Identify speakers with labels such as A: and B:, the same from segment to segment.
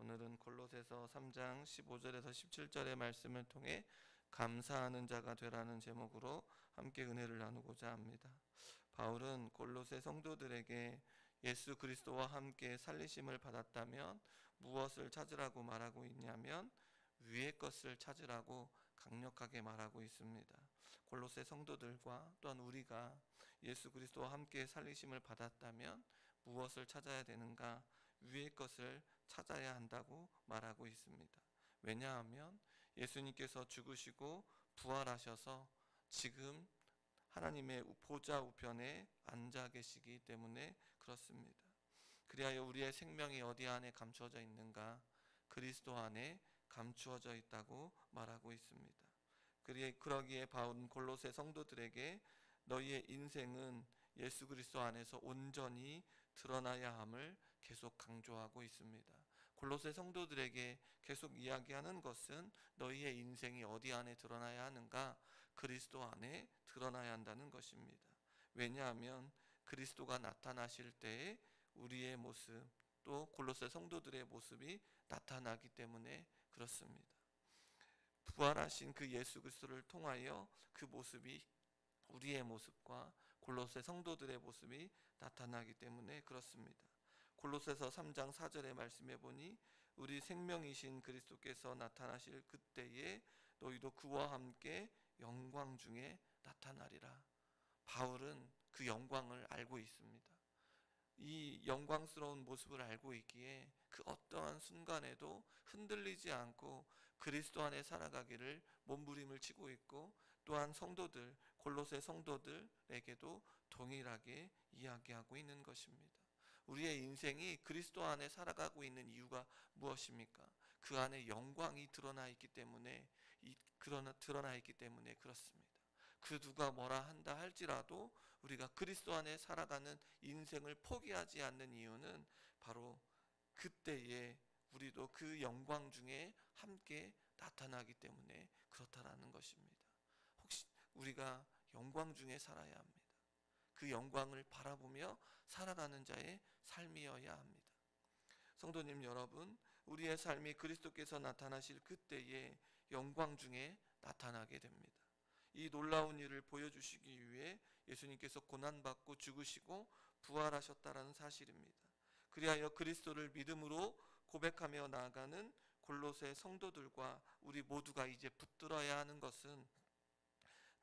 A: 오늘은 골로새서 3장 15절에서 17절의 말씀을 통해 감사하는 자가 되라는 제목으로 함께 은혜를 나누고자 합니다. 바울은 골로새 성도들에게 예수 그리스도와 함께 살리심을 받았다면 무엇을 찾으라고 말하고 있냐면 위의 것을 찾으라고 강력하게 말하고 있습니다. 골로새 성도들과 또한 우리가 예수 그리스도와 함께 살리심을 받았다면 무엇을 찾아야 되는가? 위의 것을 찾아야 한다고 말하고 있습니다. 왜냐하면 예수님께서 죽으시고 부활하셔서 지금 하나님의 보좌 우편에 앉아 계시기 때문에 그렇습니다. 그리하여 우리의 생명이 어디 안에 감추어져 있는가? 그리스도 안에 감추어져 있다고 말하고 있습니다. 그러기에 바울은 골로새 성도들에게 너희의 인생은 예수 그리스도 안에서 온전히 드러나야 함을 계속 강조하고 있습니다. 골로새 성도들에게 계속 이야기하는 것은 너희의 인생이 어디 안에 드러나야 하는가? 그리스도 안에 드러나야 한다는 것입니다. 왜냐하면 그리스도가 나타나실 때에 우리의 모습, 또 골로새 성도들의 모습이 나타나기 때문에 그렇습니다. 부활하신 그 예수 그리스도를 통하여 그 모습이 우리의 모습과 골로새 성도들의 모습이 나타나기 때문에 그렇습니다. 골로새서 3장 4절의 말씀해 보니 우리 생명이신 그리스도께서 나타나실 그때에 너희도 그와 함께 영광 중에 나타나리라. 바울은 그 영광을 알고 있습니다. 이 영광스러운 모습을 알고 있기에 그 어떠한 순간에도 흔들리지 않고 그리스도 안에 살아가기를 몸부림을 치고 있고, 또한 성도들, 골로새 성도들에게도 동일하게 이야기하고 있는 것입니다. 우리의 인생이 그리스도 안에 살아가고 있는 이유가 무엇입니까? 그 안에 영광이 드러나 있기 때문에 그렇습니다. 그 누가 뭐라 한다 할지라도 우리가 그리스도 안에 살아가는 인생을 포기하지 않는 이유는 바로 그때에 우리도 그 영광 중에 함께 나타나기 때문에 그렇다라는 것입니다. 혹시 우리가 영광 중에 살아야 합니다. 그 영광을 바라보며 살아가는 자의 삶이어야 합니다. 성도님 여러분, 우리의 삶이 그리스도께서 나타나실 그때에 영광 중에 나타나게 됩니다. 이 놀라운 일을 보여주시기 위해 예수님께서 고난받고 죽으시고 부활하셨다는 사실입니다. 그리하여 그리스도를 믿음으로 고백하며 나아가는 골로새 성도들과 우리 모두가 이제 붙들어야 하는 것은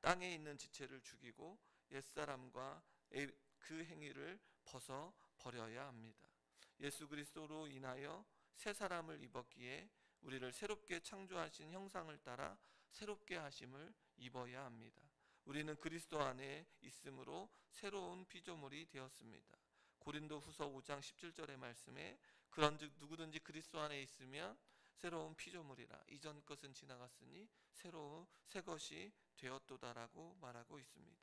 A: 땅에 있는 지체를 죽이고 옛사람과 그 행위를 벗어 버려야 합니다. 예수 그리스도로 인하여 새 사람을 입었기에 우리를 새롭게 창조하신 형상을 따라 새롭게 하심을 입어야 합니다. 우리는 그리스도 안에 있으므로 새로운 피조물이 되었습니다. 고린도 후서 5장 17절의 말씀에 그런즉 누구든지 그리스도 안에 있으면 새로운 피조물이라 이전 것은 지나갔으니 새로운 새 것이 되었도다라고 말하고 있습니다.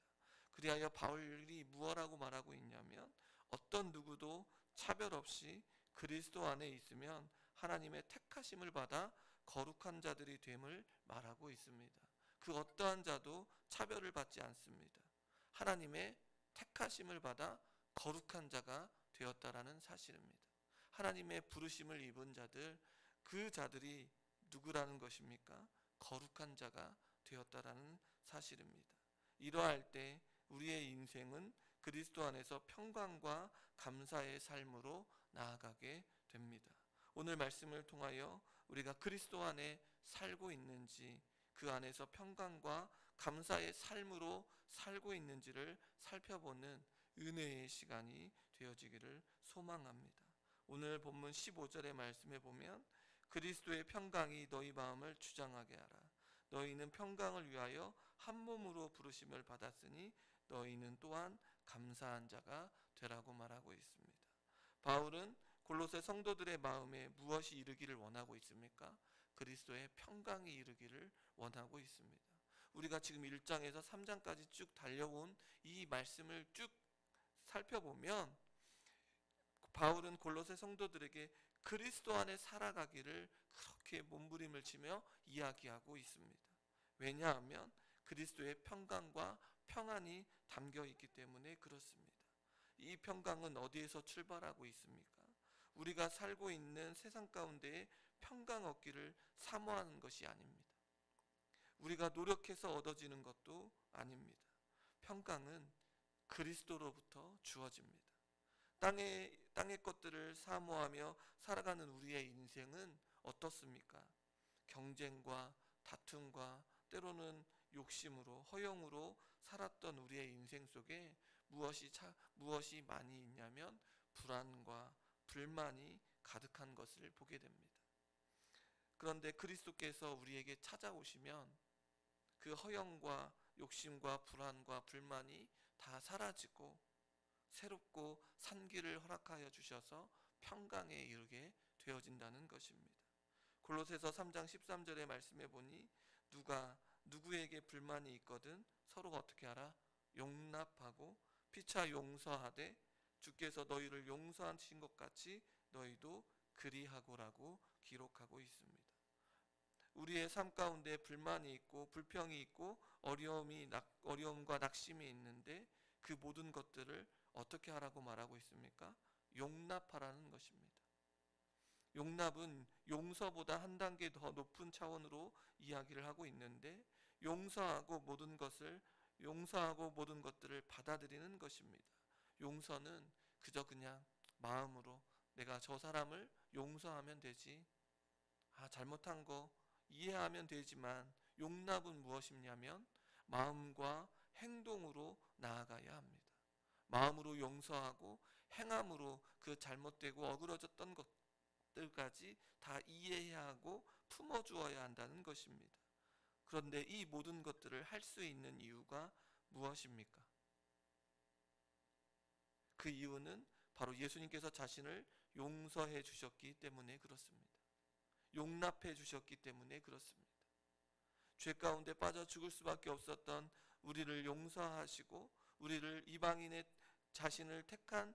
A: 그리하여 바울이 무엇라고 말하고 있냐면 어떤 누구도 차별 없이 그리스도 안에 있으면 하나님의 택하심을 받아 거룩한 자들이 됨을 말하고 있습니다. 그 어떠한 자도 차별을 받지 않습니다. 하나님의 택하심을 받아 거룩한 자가 되었다라는 사실입니다. 하나님의 부르심을 입은 자들, 그 자들이 누구라는 것입니까? 거룩한 자가 되었다라는 사실입니다. 이러할 때 우리의 인생은 그리스도 안에서 평강과 감사의 삶으로 나아가게 됩니다. 오늘 말씀을 통하여 우리가 그리스도 안에 살고 있는지, 그 안에서 평강과 감사의 삶으로 살고 있는지를 살펴보는 은혜의 시간이 되어지기를 소망합니다. 오늘 본문 15절의 말씀에 보면 그리스도의 평강이 너희 마음을 주장하게 하라. 너희는 평강을 위하여 한 몸으로 부르심을 받았으니 너희는 또한 감사한 자가 되라고 말하고 있습니다. 바울은 골로새 성도들의 마음에 무엇이 이르기를 원하고 있습니까? 그리스도의 평강이 이르기를 원하고 있습니다. 우리가 지금 1장에서 3장까지 쭉 달려온 이 말씀을 쭉 살펴보면 바울은 골로새 성도들에게 그리스도 안에 살아가기를 그렇게 몸부림을 치며 이야기하고 있습니다. 왜냐하면 그리스도의 평강과 평안이 담겨 있기 때문에 그렇습니다. 이 평강은 어디에서 출발하고 있습니까? 우리가 살고 있는 세상 가운데에 평강 얻기를 사모하는 것이 아닙니다. 우리가 노력해서 얻어지는 것도 아닙니다. 평강은 그리스도로부터 주어집니다. 땅의 것들을 사모하며 살아가는 우리의 인생은 어떻습니까? 경쟁과 다툼과 때로는 욕심으로 허영으로 살았던 우리의 인생 속에 무엇이 많이 있냐면 불안과 불만이 가득한 것을 보게 됩니다. 그런데 그리스도께서 우리에게 찾아오시면 그 허영과 욕심과 불안과 불만이 다 사라지고 새롭고 산 길을 허락하여 주셔서 평강에 이르게 되어진다는 것입니다. 골로새서 3장 13절의 말씀에 보니 누가 누구에게 불만이 있거든 서로 어떻게 하라? 용납하고 피차 용서하되 주께서 너희를 용서하신 것 같이 너희도 그리하고라고 기록하고 있습니다. 우리의 삶 가운데 불만이 있고 불평이 있고 어려움과 낙심이 있는데 그 모든 것들을 어떻게 하라고 말하고 있습니까? 용납하라는 것입니다. 용납은 용서보다 한 단계 더 높은 차원으로 이야기를 하고 있는데 용서하고 모든 것들을 받아들이는 것입니다. 용서는 그냥 마음으로 내가 저 사람을 용서하면 되지, 잘못한 거 이해하면 되지만, 용납은 무엇이냐면 마음과 행동으로 나아가야 합니다. 마음으로 용서하고 행함으로 그 잘못되고 어그러졌던 것들까지 다 이해해야 하고 품어주어야 한다는 것입니다. 그런데 이 모든 것들을 할 수 있는 이유가 무엇입니까? 그 이유는 바로 예수님께서 자신을 용서해 주셨기 때문에 그렇습니다. 용납해 주셨기 때문에 그렇습니다. 죄 가운데 빠져 죽을 수밖에 없었던 우리를 용서하시고 우리를 자신을 택한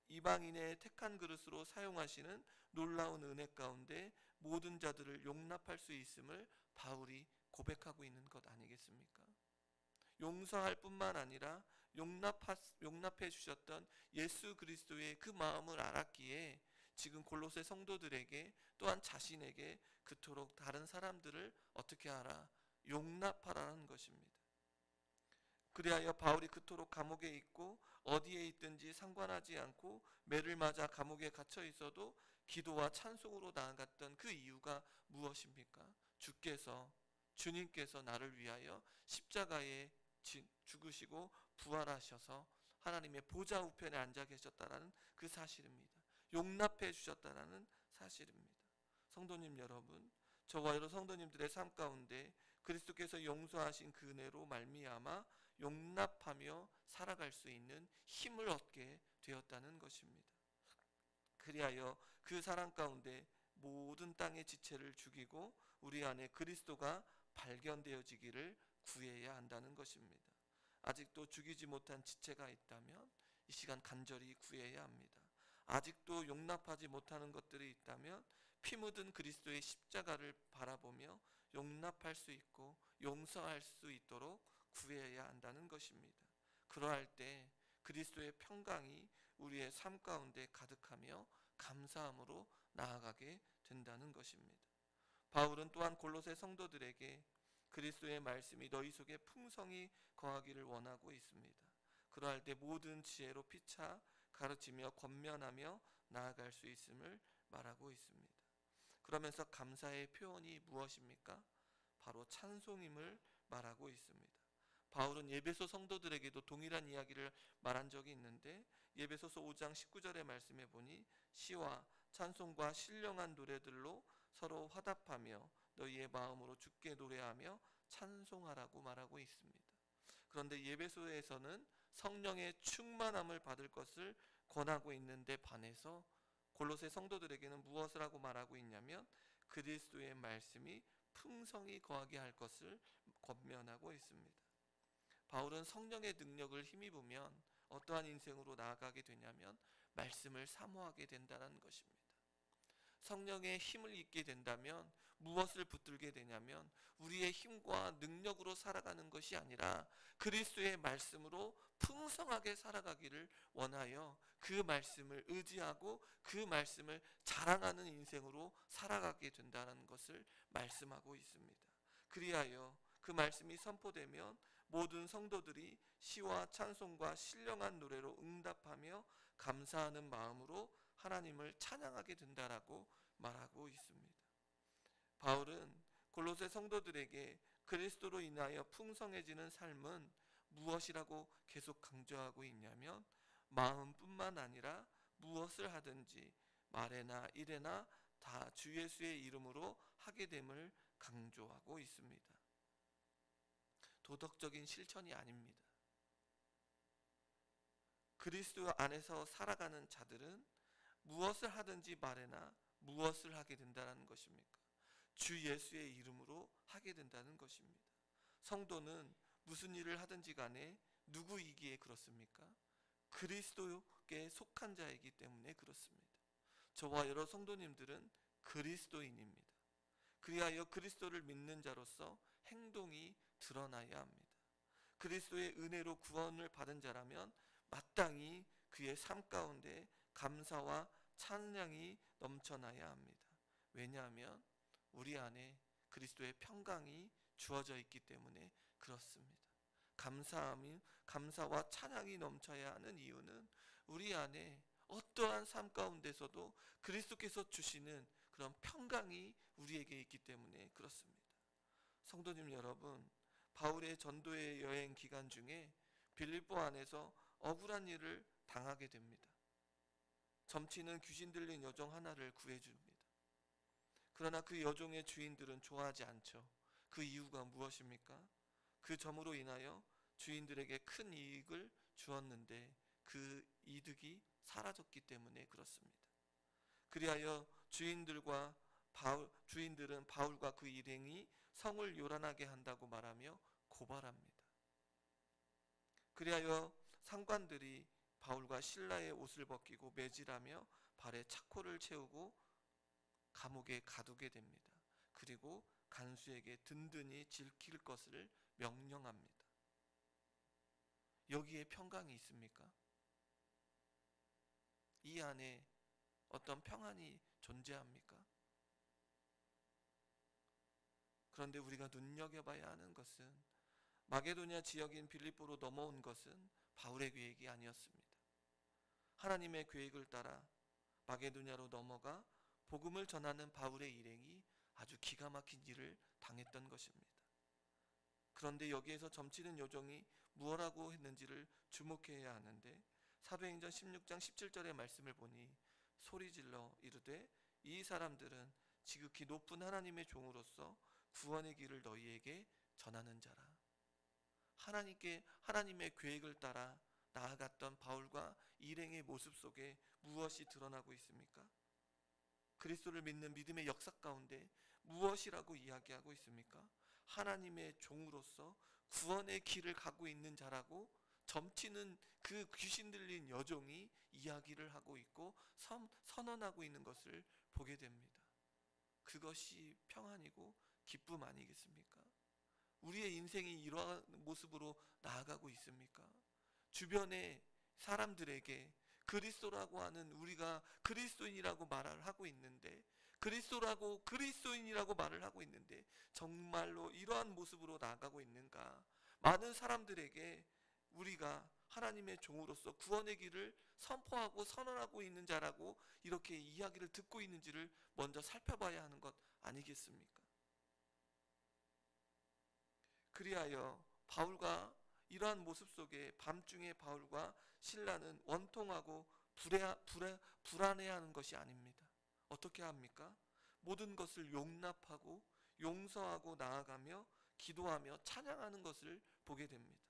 A: 이방인의 택한 그릇으로 사용하시는 놀라운 은혜 가운데 모든 자들을 용납할 수 있음을 바울이 고백하고 있는 것 아니겠습니까? 용서할 뿐만 아니라 용납해 주셨던 예수 그리스도의 그 마음을 알았기에 지금 골로새 성도들에게 또한 자신에게 그토록 다른 사람들을 어떻게 하라? 용납하라는 것입니다. 그리하여 바울이 그토록 감옥에 있고 어디에 있든지 상관하지 않고 매를 맞아 감옥에 갇혀 있어도 기도와 찬송으로 나아갔던 그 이유가 무엇입니까? 주님께서 나를 위하여 십자가에 죽으시고 부활하셔서 하나님의 보좌 우편에 앉아 계셨다라는 그 사실입니다. 용납해 주셨다라는 사실입니다. 성도님 여러분, 저와 여러 성도님들의 삶 가운데 그리스도께서 용서하신 그 은혜로 말미암아 용납하며 살아갈 수 있는 힘을 얻게 되었다는 것입니다. 그리하여 그 사랑 가운데 모든 땅의 지체를 죽이고 우리 안에 그리스도가 발견되어지기를 구해야 한다는 것입니다. 아직도 죽이지 못한 지체가 있다면 이 시간 간절히 구해야 합니다. 아직도 용납하지 못하는 것들이 있다면 피 묻은 그리스도의 십자가를 바라보며 용납할 수 있고 용서할 수 있도록 구해야 한다는 것입니다. 그러할 때 그리스도의 평강이 우리의 삶 가운데 가득하며 감사함으로 나아가게 된다는 것입니다. 바울은 또한 골로새 성도들에게 그리스도의 말씀이 너희 속에 풍성히 거하기를 원하고 있습니다. 그러할 때 모든 지혜로 피차 가르치며 권면하며 나아갈 수 있음을 말하고 있습니다. 그러면서 감사의 표현이 무엇입니까? 바로 찬송임을 말하고 있습니다. 바울은 예배소 성도들에게도 동일한 이야기를 말한 적이 있는데 예배소서 5장 19절의 말씀에 보니 시와 찬송과 신령한 노래들로 서로 화답하며 너희의 마음으로 주께 노래하며 찬송하라고 말하고 있습니다. 그런데 예배소에서는 성령의 충만함을 받을 것을 권하고 있는데 반해서 골로새 성도들에게는 무엇을 하고 말하고 있냐면 그리스도의 말씀이 풍성히 거하게 할 것을 권면하고 있습니다. 바울은 성령의 능력을 힘입으면 어떠한 인생으로 나아가게 되냐면 말씀을 사모하게 된다는 것입니다. 성령의 힘을 입게 된다면 무엇을 붙들게 되냐면 우리의 힘과 능력으로 살아가는 것이 아니라 그리스도의 말씀으로 풍성하게 살아가기를 원하여 그 말씀을 의지하고 그 말씀을 자랑하는 인생으로 살아가게 된다는 것을 말씀하고 있습니다. 그리하여 그 말씀이 선포되면 모든 성도들이 시와 찬송과 신령한 노래로 응답하며 감사하는 마음으로 하나님을 찬양하게 된다라고 말하고 있습니다. 바울은 골로새 성도들에게 그리스도로 인하여 풍성해지는 삶은 무엇이라고 계속 강조하고 있냐면 마음뿐만 아니라 무엇을 하든지 말에나 일에나 다 주 예수의 이름으로 하게 됨을 강조하고 있습니다. 도덕적인 실천이 아닙니다. 그리스도 안에서 살아가는 자들은 무엇을 하든지 말에나 무엇을 하게 된다는 것입니까? 주 예수의 이름으로 하게 된다는 것입니다. 성도는 무슨 일을 하든지 간에 누구이기에 그렇습니까? 그리스도께 속한 자이기 때문에 그렇습니다. 저와 여러 성도님들은 그리스도인입니다. 그리하여 그리스도를 믿는 자로서 행동이 드러나야 합니다. 그리스도의 은혜로 구원을 받은 자라면 마땅히 그의 삶 가운데 감사와 찬양이 넘쳐나야 합니다. 왜냐하면 우리 안에 그리스도의 평강이 주어져 있기 때문에 그렇습니다. 감사와 찬양이 넘쳐야 하는 이유는 우리 안에 어떠한 삶 가운데서도 그리스도께서 주시는 그런 평강이 우리에게 있기 때문에 그렇습니다. 성도님 여러분, 바울의 전도의 여행 기간 중에 빌립보 안에서 억울한 일을 당하게 됩니다. 점치는 귀신 들린 여종 하나를 구해줍니다. 그러나 그 여종의 주인들은 좋아하지 않죠. 그 이유가 무엇입니까? 그 점으로 인하여 주인들에게 큰 이익을 주었는데 그 이득이 사라졌기 때문에 그렇습니다. 그리하여 주인들은 바울과 그 일행이 성을 요란하게 한다고 말하며 고발합니다. 그리하여 상관들이 바울과 실라의 옷을 벗기고 매질하며 발에 차코를 채우고 감옥에 가두게 됩니다. 그리고 간수에게 든든히 지킬 것을 명령합니다. 여기에 평강이 있습니까? 이 안에 어떤 평안이 존재합니까? 그런데 우리가 눈여겨봐야 하는 것은 마게도냐 지역인 빌립보로 넘어온 것은 바울의 계획이 아니었습니다. 하나님의 계획을 따라 마게도냐로 넘어가 복음을 전하는 바울의 일행이 아주 기가 막힌 일을 당했던 것입니다. 그런데 여기에서 점치는 여종이 무엇라고 했는지를 주목해야 하는데 사도행전 16장 17절의 말씀을 보니 소리질러 이르되 이 사람들은 지극히 높은 하나님의 종으로서 구원의 길을 너희에게 전하는 자라. 하나님의 계획을 따라 나아갔던 바울과 일행의 모습 속에 무엇이 드러나고 있습니까? 그리스도를 믿는 믿음의 역사 가운데 무엇이라고 이야기하고 있습니까? 하나님의 종으로서 구원의 길을 가고 있는 자라고 점치는 그 귀신 들린 여종이 이야기를 하고 있고 선언하고 있는 것을 보게 됩니다. 그것이 평안이고 기쁨 아니겠습니까? 우리의 인생이 이러한 모습으로 나아가고 있습니까? 주변의 사람들에게 그리스도라고 하는 우리가 그리스도인이라고 말을 하고 있는데 그리스도인이라고 말을 하고 있는데 정말로 이러한 모습으로 나아가고 있는가? 많은 사람들에게 우리가 하나님의 종으로서 구원의 길을 선포하고 선언하고 있는 자라고 이렇게 이야기를 듣고 있는지를 먼저 살펴봐야 하는 것 아니겠습니까? 그리하여 바울과 이러한 모습 속에 밤중에 바울과 실라는 원통하고 불안해하는 것이 아닙니다. 어떻게 합니까? 모든 것을 용납하고 용서하고 나아가며 기도하며 찬양하는 것을 보게 됩니다.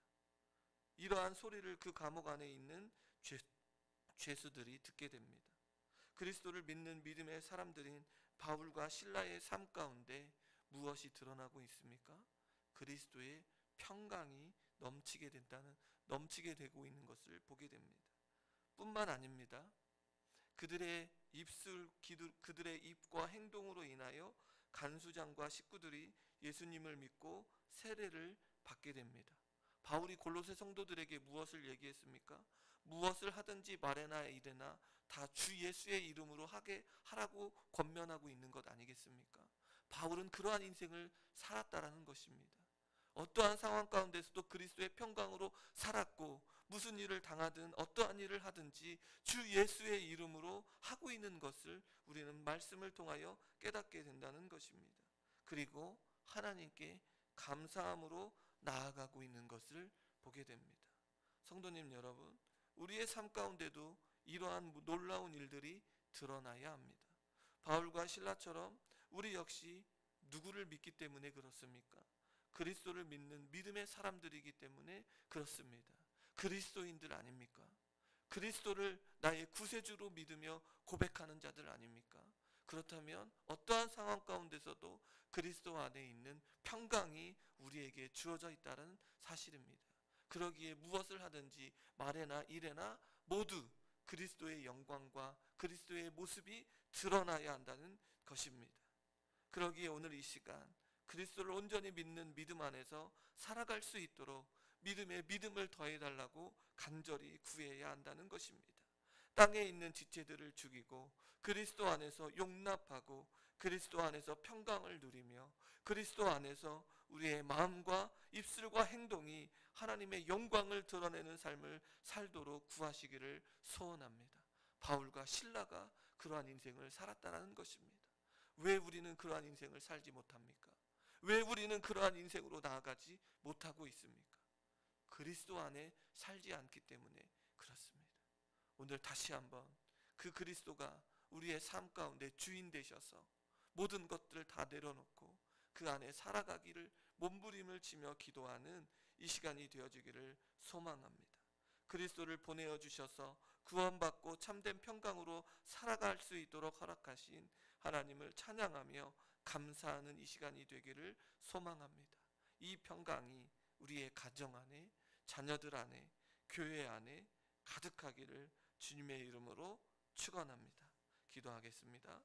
A: 이러한 소리를 그 감옥 안에 있는 죄수들이 듣게 됩니다. 그리스도를 믿는 믿음의 사람들인 바울과 실라의 삶 가운데 무엇이 드러나고 있습니까? 그리스도의 평강이 넘치게 되고 있는 것을 보게 됩니다. 뿐만 아닙니다. 그들의 입과 행동으로 인하여 간수장과 식구들이 예수님을 믿고 세례를 받게 됩니다. 바울이 골로새 성도들에게 무엇을 얘기했습니까? 무엇을 하든지 말에나 이래나 다 주 예수의 이름으로 하라고 권면하고 있는 것 아니겠습니까? 바울은 그러한 인생을 살았다라는 것입니다. 어떠한 상황 가운데서도 그리스도의 평강으로 살았고, 무슨 일을 당하든 어떠한 일을 하든지 주 예수의 이름으로 하고 있는 것을 우리는 말씀을 통하여 깨닫게 된다는 것입니다. 그리고 하나님께 감사함으로 나아가고 있는 것을 보게 됩니다. 성도님 여러분, 우리의 삶 가운데도 이러한 놀라운 일들이 드러나야 합니다. 바울과 실라처럼 우리 역시 누구를 믿기 때문에 그렇습니까? 그리스도를 믿는 믿음의 사람들이기 때문에 그렇습니다. 그리스도인들 아닙니까? 그리스도를 나의 구세주로 믿으며 고백하는 자들 아닙니까? 그렇다면 어떠한 상황 가운데서도 그리스도 안에 있는 평강이 우리에게 주어져 있다는 사실입니다. 그러기에 무엇을 하든지 말에나 일에나 모두 그리스도의 영광과 그리스도의 모습이 드러나야 한다는 것입니다. 그러기에 오늘 이 시간 그리스도를 온전히 믿는 믿음 안에서 살아갈 수 있도록 믿음에 믿음을 더해달라고 간절히 구해야 한다는 것입니다. 땅에 있는 지체들을 죽이고 그리스도 안에서 용납하고 그리스도 안에서 평강을 누리며 그리스도 안에서 우리의 마음과 입술과 행동이 하나님의 영광을 드러내는 삶을 살도록 구하시기를 소원합니다. 바울과 실라가 그러한 인생을 살았다는 것입니다. 왜 우리는 그러한 인생을 살지 못합니까? 왜 우리는 그러한 인생으로 나아가지 못하고 있습니까? 그리스도 안에 살지 않기 때문에 그렇습니다. 오늘 다시 한번 그 그리스도가 우리의 삶 가운데 주인 되셔서 모든 것들을 다 내려놓고 그 안에 살아가기를 몸부림을 치며 기도하는 이 시간이 되어지기를 소망합니다. 그리스도를 보내어 주셔서 구원받고 참된 평강으로 살아갈 수 있도록 허락하신 하나님을 찬양하며 감사하는 이 시간이 되기를 소망합니다. 이 평강이 우리의 가정 안에, 자녀들 안에, 교회 안에 가득하기를 주님의 이름으로 축원합니다. 기도하겠습니다.